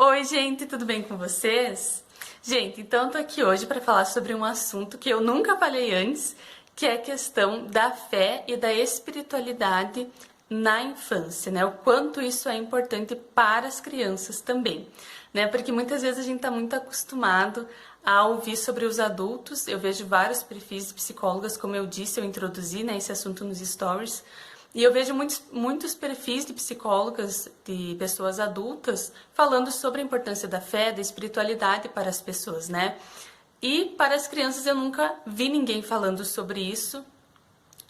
Oi, gente, tudo bem com vocês? Gente, então tô aqui hoje para falar sobre um assunto que eu nunca falei antes, que é a questão da fé e da espiritualidade na infância, né? O quanto isso é importante para as crianças também, né? Porque muitas vezes a gente tá muito acostumado a ouvir sobre os adultos. Eu vejo vários perfis de psicólogas, como eu disse, eu introduzi, né, esse assunto nos stories. E eu vejo muitos perfis de psicólogas, de pessoas adultas, falando sobre a importância da fé, da espiritualidade para as pessoas, né? E para as crianças eu nunca vi ninguém falando sobre isso,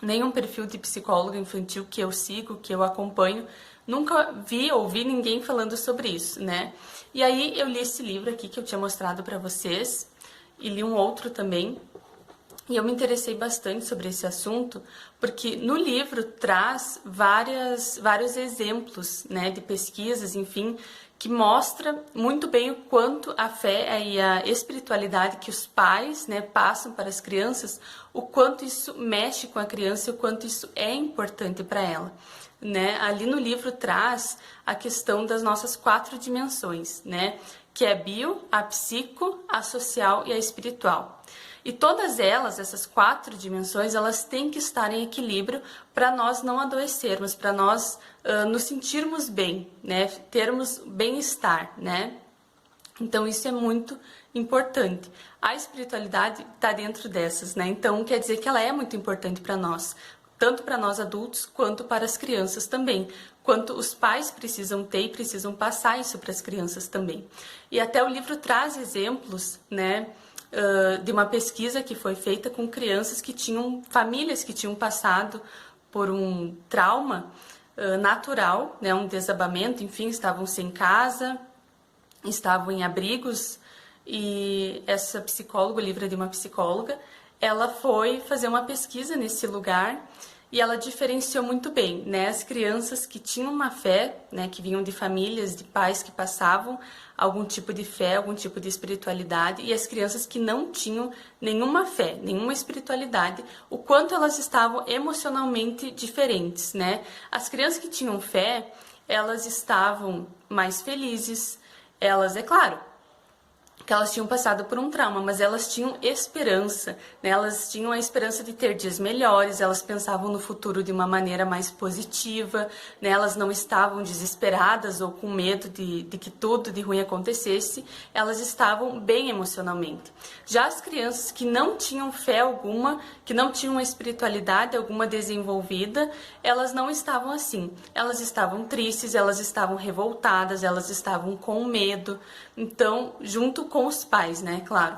nenhum perfil de psicólogo infantil que eu sigo, que eu acompanho, nunca vi ou ouvi ninguém falando sobre isso, né? E aí eu li esse livro aqui que eu tinha mostrado para vocês, e li um outro também, e eu me interessei bastante sobre esse assunto, porque no livro traz vários exemplos, né, de pesquisas, enfim, que mostra muito bem o quanto a fé e a espiritualidade que os pais, né, passam para as crianças, o quanto isso mexe com a criança e o quanto isso é importante para ela. Né? Ali no livro traz a questão das nossas 4 dimensões, né? Que é a bio, a psico, a social e a espiritual. E todas elas, essas 4 dimensões, elas têm que estar em equilíbrio para nós não adoecermos, para nós nos sentirmos bem, né? Termos bem-estar, né? Então isso é muito importante. A espiritualidade está dentro dessas, né? Então quer dizer que ela é muito importante para nós, tanto para nós adultos quanto para as crianças também. Quanto os pais precisam ter e precisam passar isso para as crianças também. E até o livro traz exemplos, né? De uma pesquisa que foi feita com crianças que tinham, famílias que tinham passado por um trauma natural, né, um desabamento, enfim, estavam sem casa, estavam em abrigos, e essa psicóloga, o livro é de uma psicóloga, ela foi fazer uma pesquisa nesse lugar e ela diferenciou muito bem, né, as crianças que tinham uma fé, né, que vinham de famílias, de pais que passavam algum tipo de fé, algum tipo de espiritualidade, e as crianças que não tinham nenhuma fé, nenhuma espiritualidade, o quanto elas estavam emocionalmente diferentes, né? As crianças que tinham fé, elas estavam mais felizes, elas, é claro, que elas tinham passado por um trauma, mas elas tinham esperança, né? Elas tinham a esperança de ter dias melhores, elas pensavam no futuro de uma maneira mais positiva, né? Elas não estavam desesperadas ou com medo de que tudo de ruim acontecesse, elas estavam bem emocionalmente. Já as crianças que não tinham fé alguma, que não tinham uma espiritualidade alguma desenvolvida, elas não estavam assim. Elas estavam tristes, elas estavam revoltadas, elas estavam com medo. Então, junto com os pais, né, claro.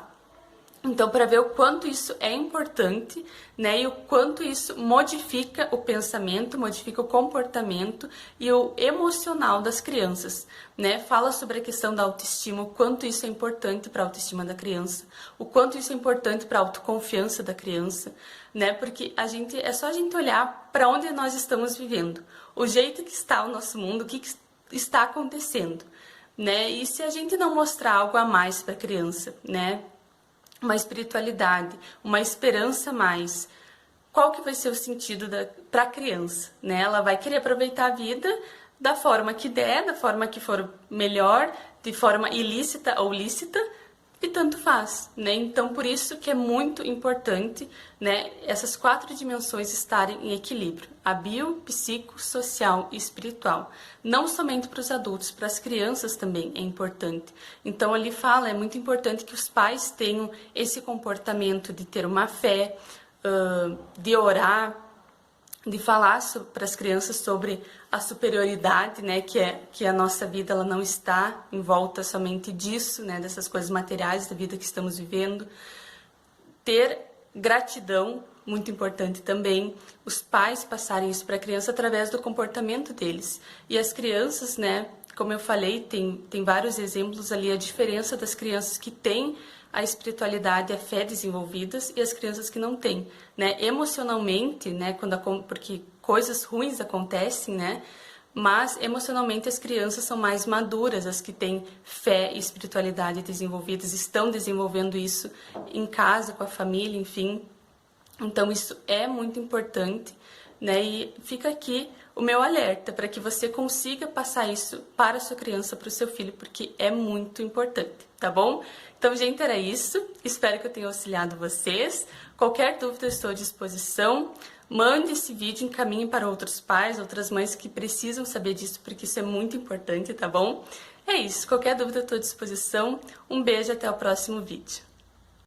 Então, para ver o quanto isso é importante, né, e o quanto isso modifica o pensamento, modifica o comportamento e o emocional das crianças, né? Fala sobre a questão da autoestima, o quanto isso é importante para a autoestima da criança, o quanto isso é importante para a autoconfiança da criança, né? Porque é só a gente olhar para onde nós estamos vivendo, o jeito que está o nosso mundo, o que está acontecendo, né? E se a gente não mostrar algo a mais para a criança, né? Uma espiritualidade, uma esperança a mais, qual que vai ser o sentido para a criança, né? Ela vai querer aproveitar a vida da forma que der, da forma que for melhor, de forma ilícita ou lícita, e tanto faz, né? Então, por isso que é muito importante, né, essas 4 dimensões estarem em equilíbrio. A bio, psico, social e espiritual. Não somente para os adultos, para as crianças também é importante. Então, ali fala, é muito importante que os pais tenham esse comportamento de ter uma fé, de orar, de falar para as crianças sobre a superioridade, né, que a nossa vida ela não está em volta somente disso, né, dessas coisas materiais da vida que estamos vivendo. Ter gratidão, muito importante também, os pais passarem isso para a criança através do comportamento deles. E as crianças, né, como eu falei, tem vários exemplos ali, a diferença das crianças que têm a espiritualidade e a fé desenvolvidas e as crianças que não têm, né? Emocionalmente, né? Porque coisas ruins acontecem, né? Mas emocionalmente as crianças são mais maduras, as que têm fé e espiritualidade desenvolvidas, estão desenvolvendo isso em casa, com a família, enfim. Então isso é muito importante, né? E fica aqui o meu alerta para que você consiga passar isso para a sua criança, para o seu filho, porque é muito importante, tá bom? Então, gente, era isso. Espero que eu tenha auxiliado vocês. Qualquer dúvida, eu estou à disposição. Mande esse vídeo, encaminhe para outros pais, outras mães que precisam saber disso, porque isso é muito importante, tá bom? É isso. Qualquer dúvida, eu estou à disposição. Um beijo, até o próximo vídeo.